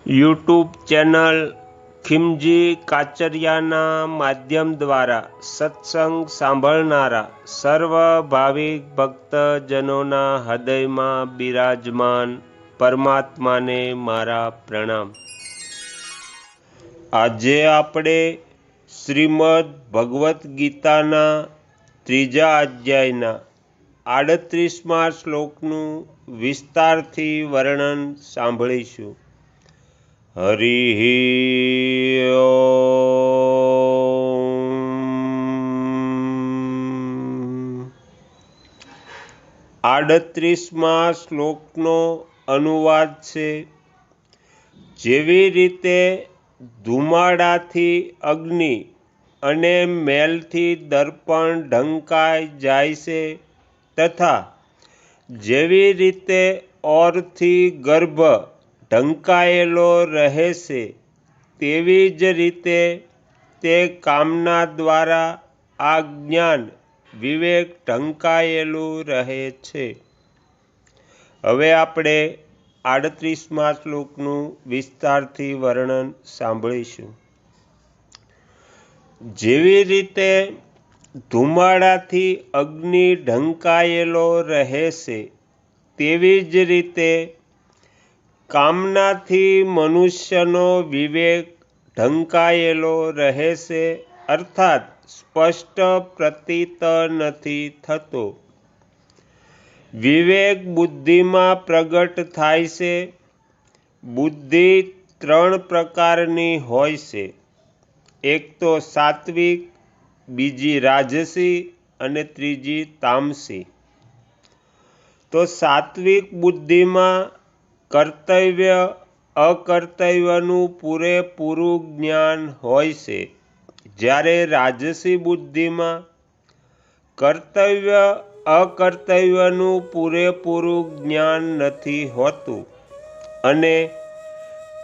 YouTube channel Khimji કાચરિયાના માધ્યમ દ્વારા સત્સંગ સાંભળનારા સર્વ ભાવિક ભક્તજનોના હૃદયમાં બિરાજમાન પરમાત્માને મારા પ્રણામ। આજે આપણે શ્રીમદ ભગવદ્ ગીતાના 3જા અધ્યાયના 38મા શ્લોકનું વિસ્તારથી વર્ણન સાંભળીશું। હરિ ઓમ। 38મા શ્લોકનો અનુવાદ છે, જેવી રીતે ધુમાડાથી અગ્નિ અને મેલથી દર્પણ ઢંકાઈ જાય છે, તથા જેવી રીતે ઓરથી ગર્ભ ઢંકાયેલો રહે છે, તેવી જ રીતે તે કામના દ્વારા આ જ્ઞાન વિવેક ઢંકાયેલું રહે છે। હવે આપણે 38મા શ્લોકનું વિસ્તારથી વર્ણન સાંભળીશું। જેવી રીતે ધુમાડાથી અગ્નિ ઢંકાયેલો રહે છે, તેવી જ રીતે કામનાથી મનુષ્યનો વિવેક ઢંકાયેલો રહે છે, અર્થાત સ્પષ્ટ પ્રતીત નથી થતો। વિવેક બુદ્ધિમાં પ્રગટ થાય છે। બુદ્ધિ 3 પ્રકારની હોય છે, એક તો સાત્વિક, બીજી રાજસી અને ત્રીજી તામસી। તો સાત્વિક બુદ્ધિમાં કર્તવ્ય અકર્તવ્યનું પૂરેપૂરું જ્ઞાન હોય છે, જ્યારે રાજસી બુદ્ધિમાં કર્તવ્ય અકર્તવ્યનું પૂરેપૂરું જ્ઞાન નથી હોતું, અને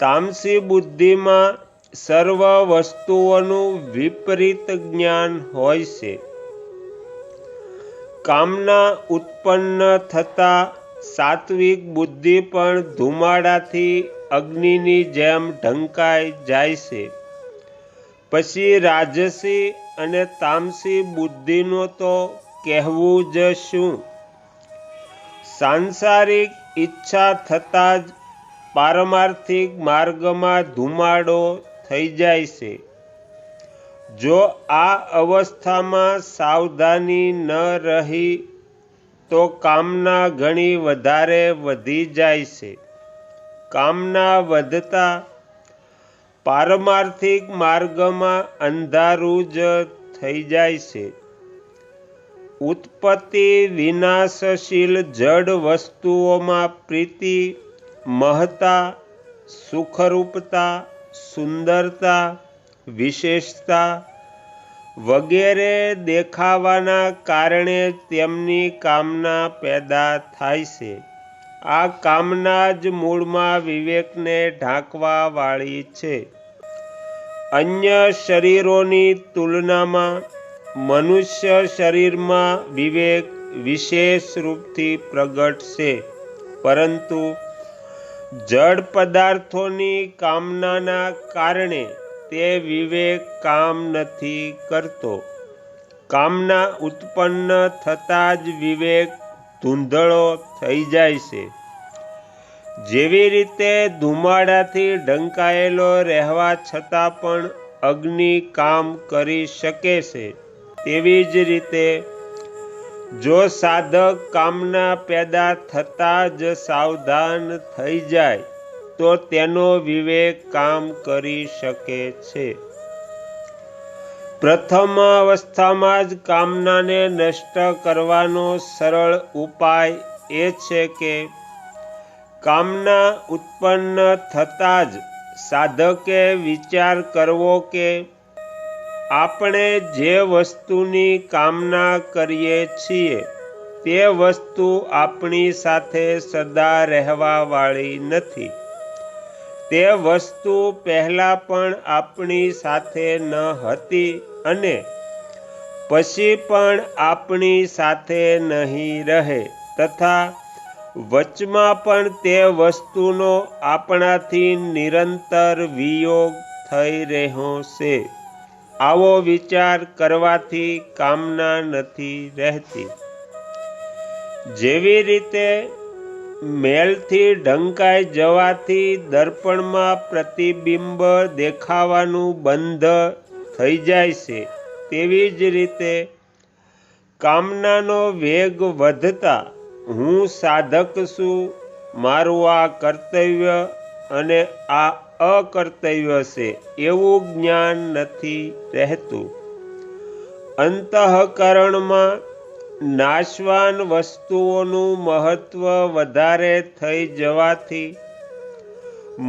તામસી બુદ્ધિમાં સર્વ વસ્તુઓનું વિપરીત જ્ઞાન હોય છે। કામના ઉત્પન્ન થતાં સાત્વિક બુદ્ધિ પણ ધુમાડાથી અગ્નિની જેમ ઢંકાઈ જાય છે। પછી રાજસી અને તામસી બુદ્ધિનું તો કહેવું જ શું। સાંસારિક ઈચ્છા થતાં જ પારમાર્થિક માર્ગમાં ધુમાડો થઈ જાય છે। જો આ અવસ્થામાં સાવધાની ન રહી તો કામના ઘણી વધારે વધી જાય છે। કામના વધતા પારમાર્થિક માર્ગમાં અંધારું જ થઈ જાય છે। ઉત્પત્તિ વિનાશશીલ જડ વસ્તુઓમાં પ્રીતિ, મહત્તા, સુખરૂપતા, સુંદરતા, વિશેષતા વગેરે દેખાવાના કારણે તેમની કામના પેદા થાય છે। આ કામના જ મૂળમાં વિવેકને ઢાંકવા વાળી છે। અન્ય શરીરોની તુલનામાં મનુષ્ય શરીરમાં વિવેક વિશેષ રૂપથી પ્રગટ છે, પરંતુ જડ પદાર્થોની કામનાના કારણે તે વિવેક કામ નથી કરતો। કામના ઉત્પન્ન થતાં જ વિવેક ધૂંધળો થઈ જાય છે। જેવી રીતે ધુમાડાથી ઢંકાયેલો રહેવા છતાં પણ અગ્નિ કામ કરી શકે છે, તેવી જ રીતે જો સાધક કામના પેદા થતાં જ સાવધાન થઈ જાય તો તેનો વિવેક કામ કરી શકે છે। પ્રથમ અવસ્થામાં જ કામનાને નષ્ટ કરવાનો સરળ ઉપાય એ છે કે કામના ઉત્પન્ન થતાં જ સાધકે વિચાર કરવો કે આપણે જે વસ્તુની કામના કરીએ છીએ તે વસ્તુ આપણી સાથે સદા રહેવા વાળી નથી। તે વસ્તુ પહેલાં પણ આપણી સાથે ન હતી અને પછી પણ આપણી સાથે નહીં રહે, તથા વચમાં પણ તે વસ્તુનો આપણાથી નિરંતર વિયોગ થઈ રહ્યો છે. આવો વિચાર કરવાથી કામના નથી રહેતી. જેવી રીતે મેલથી ઢંકાઈ જવાથી દર્પણમાં પ્રતિબિંબ દેખાવાનું બંધ થઈ જાય છે, તેવી જ રીતે કામનાનો વેગ વધતા હું સાધક છું, મારું આ કર્તવ્ય અને આ અકર્તવ્ય છે એવું જ્ઞાન નથી રહેતું. અંતઃકરણમાં નાશવાન વસ્તુઓનું મહત્વ વધારે થઈ જવાથી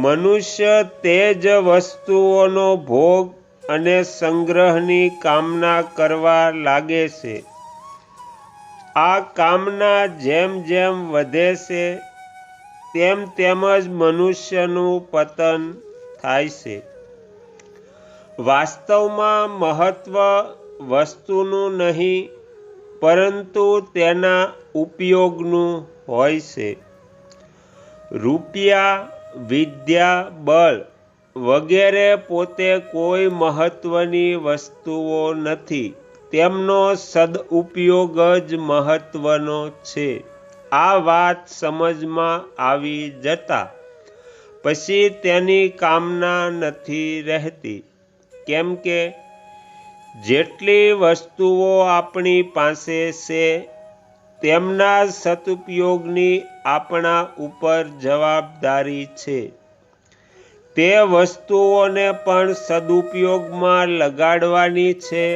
મનુષ્ય તે જ વસ્તુઓનો ભોગ અને સંગ્રહની કામના કરવા લાગે છે. આ કામના જેમ જેમ વધે છે તેમ તેમ જ મનુષ્યનું પતન થાય છે. વાસ્તવમાં મહત્વ વસ્તુનું નહીં, પરંતુ તેના ઉપયોગનું હોય છે. રૂપિયા, વિદ્યા, બળ વગેરે પોતે કોઈ મહત્વની વસ્તુઓ નથી, તેમનો સદઉપયોગ જ મહત્વનો છે. આ વાત સમજમાં આવી જતા પછી તેની કામના નથી રહેતી, કેમ કે જેટલી વસ્તુઓ આપણી પાસે છે તેમના સદુપયોગની આપણા ઉપર જવાબદારી છે. તે વસ્તુઓને પણ સદુપયોગમાં લગાડવાની છે.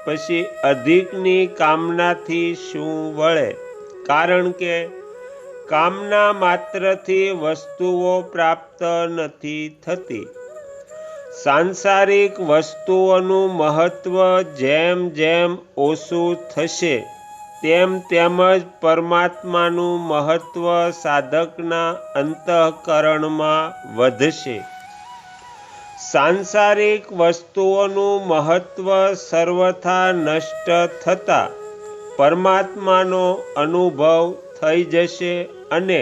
પછી અધિકની કામનાથી શું વળે? કારણ કે કામના માત્રથી વસ્તુઓ પ્રાપ્ત નથી થતી. સાંસારિક વસ્તુઓનું મહત્વ જેમ જેમ ઓછું થશે તેમ તેમ જ પરમાત્માનું મહત્વ સાધકના અંતઃકરણમાં વધશે. સાંસારિક વસ્તુઓનું મહત્વ સર્વથા નષ્ટ થતાં પરમાત્માનો અનુભવ થઈ જશે અને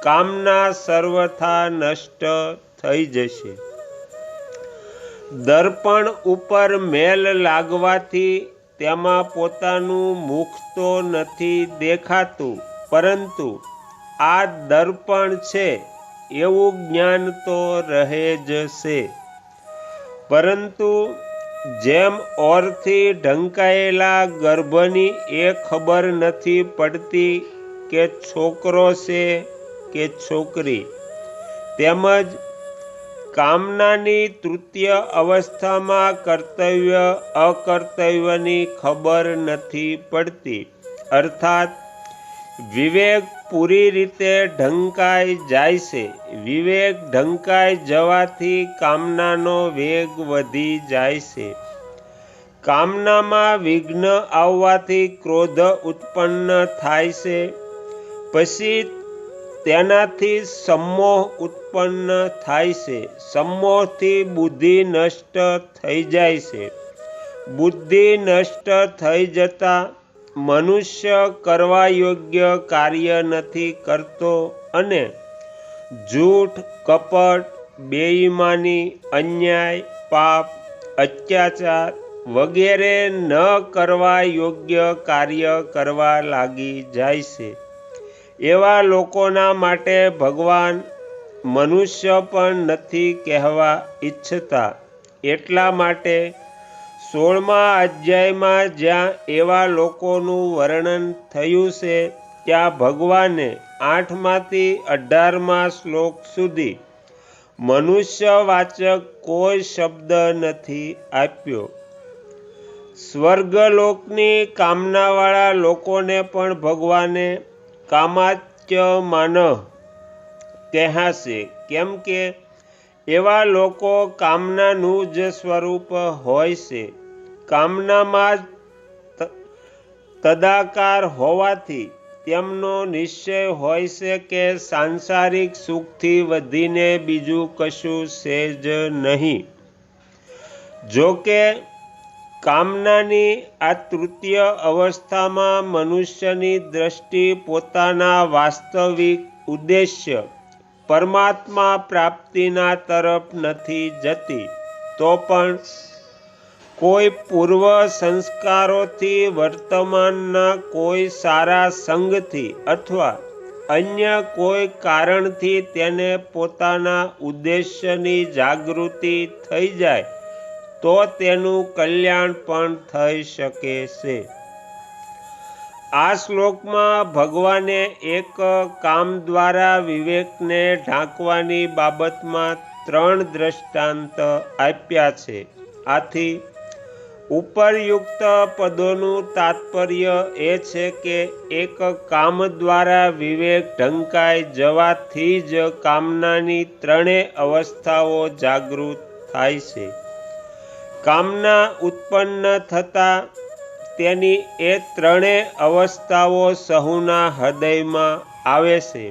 કામના સર્વથા નષ્ટ થઈ જશે. દર્પણ ઉપર મેલ લાગવાથી તેમાં પોતાનું મુખ તો નથી દેખાતું, પરંતુ આ દર્પણ છે એવું જ્ઞાન તો રહે જ છે. પરંતુ જેમ ઓરથી ઢંકાયેલા ગર્ભની એ ખબર નથી પડતી કે છોકરો છે કે છોકરી, તેમજ કામનાની તૃતીય અવસ્થામાં કર્તવ્ય અકર્તવ્યની ખબર નથી પડતી. અર્થાત વિવેક પૂરી રીતે ઢંકાઈ જાય છે. વિવેક ઢંકાઈ જવાથી કામનાનો વેગ વધી જાય છે. કામનામાં વિઘ્ન આવવાથી ક્રોધ ઉત્પન્ન થાય છે. પછી તેનાથી સંમોહ ઉત્પન્ન થાય છે. સંમોહથી બુદ્ધિ નષ્ટ થઈ જાય છે. બુદ્ધિ નષ્ટ થઈ જતા મનુષ્ય કરવા યોગ્ય કાર્ય નથી કરતો અને જૂઠ, કપટ, બેઈમાની, અન્યાય, પાપ, અત્યાચાર વગેરે ન કરવા યોગ્ય કાર્ય કરવા લાગી જાય છે. એવા લોકોના માટે ભગવાન મનુષ્ય પણ નથી કહેવા ઈચ્છતા. એટલા માટે 16મા અધ્યાયમાં જ્યાં એવા લોકોનું વર્ણન થયું છે ત્યાં ભગવાને 8માંથી 18મા શ્લોક સુધી મનુષ્યવાચક કોઈ શબ્દ નથી આપ્યો. સ્વર્ગલોકની કામનાવાળા લોકોને પણ ભગવાને કામાત્યમાનઃ કહ્યા છે, કેમ કે એવા લોકો કામનાનું જ સ્વરૂપ હોય છે. કામનામાં જ તદાકાર હોવાથી તેમનો નિશ્ચય હોય છે કે સાંસારિક સુખથી વધીને બીજું કશું છે જ નહીં. જો કે કામનાની આ તૃતીય અવસ્થામાં મનુષ્યની દ્રષ્ટિ પોતાના વાસ્તવિક ઉદ્દેશ્ય પરમાત્મા પ્રાપ્તિના તરફ નથી જતી, તો પણ કોઈ પૂર્વ સંસ્કારોથી, વર્તમાનના કોઈ સારા સંગથી અથવા અન્ય કોઈ કારણથી તેને પોતાના ઉદ્દેશ્યની જાગૃતિ થઈ જાય તો તેનું કલ્યાણ પણ થઈ શકે છે. આ શ્લોકમાં ભગવાને એક કામ દ્વારા વિવેકને ઢાંકવાની બાબતમાં 3 દ્રષ્ટાંત આપ્યા છે. આથી ઉપરયુક્ત પદોનું તાત્પર્ય એ છે કે એક કામ દ્વારા વિવેક ઢંકાઈ જવાથી જ કામનાની 3 અવસ્થાઓ જાગૃત થાય છે. કામના ઉત્પન્ન થતાં તેની એ 3 અવસ્થાઓ સહુના હૃદયમાં આવે છે.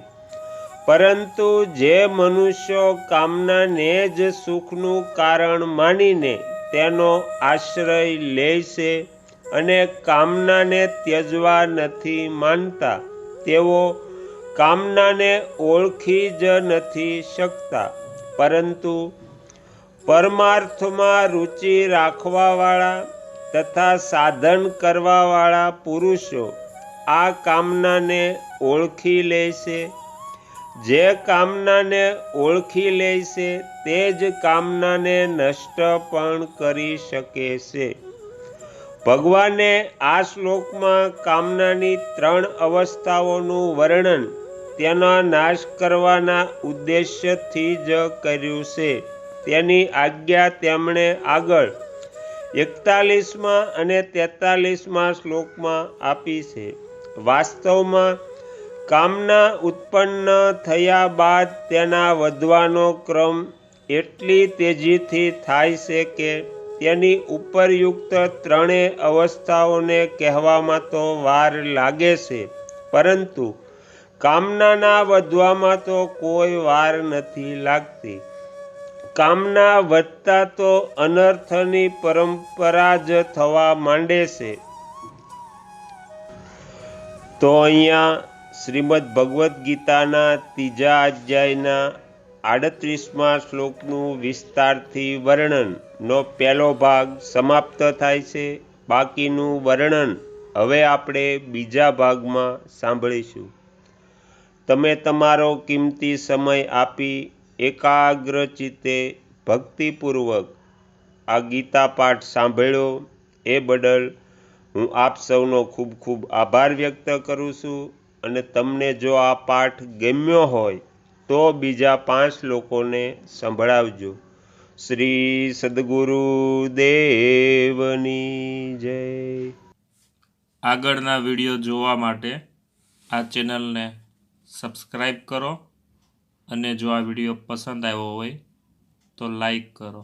પરંતુ જે મનુષ્યો કામનાને જ સુખનું કારણ માનીને તેનો આશ્રય લે છે અને કામનાને ત્યજવા નથી માનતા, તેઓ કામનાને ઓળખી જ નથી શકતા. પરંતુ પરમાર્થમાં રુચિ રાખવાવાળા તથા સાધન કરવાવાળા પુરુષો આ કામનાને ઓળખી લે છે. જે કામનાને ઓળખી લે છે તે જ કામનાને નષ્ટ પણ કરી શકે છે. ભગવાને આ શ્લોકમાં કામનાની 3 અવસ્થાઓનું વર્ણન તેના નાશ કરવાના ઉદ્દેશ્યથી જ કર્યું છે. તેની આજ્ઞા તેમણે આગળ 41મા અને 43મા શ્લોકમાં આપી છે. વાસ્તવમાં કામના ઉત્પન્ન થયા બાદ તેના વધવાનો ક્રમ એટલી તેજીથી થાય છે કે તેની ઉપરયુક્ત 3 અવસ્થાઓને કહેવામાં તો વાર લાગે છે, પરંતુ કામનાના વધવામાં તો કોઈ વાર નથી લાગતી. કામના વધતા તો અનર્થની પરંપરા જ થવા માંડે છે. તો અહીંયા શ્રીમદ ભગવદ્ ગીતાના 3જા અધ્યાયના 38મા શ્લોકનું વિસ્તારથી વર્ણનનો પહેલો ભાગ સમાપ્ત થાય છે. બાકીનું વર્ણન હવે આપણે બીજા ભાગમાં સાંભળીશું. તમે તમારો કિંમતી સમય આપી એકાગ્ર ચિત્તે ભક્તિપૂર્વક આ ગીતા પાઠ સાંભળ્યો એ બદલ હું આપ સૌનો ખૂબ ખૂબ આભાર વ્યક્ત કરું છું. અને તમને જો આ પાઠ ગમ્યો હોય તો બીજા 5 લોકોને સંભળાવજો. શ્રી સદ્ગુરુ દેવની જય. આગળના વિડીયો જોવા માટે આ ચેનલને સબસ્ક્રાઈબ કરો અને જો આ વિડીયો પસંદ આવ્યો હોય તો લાઈક કરો.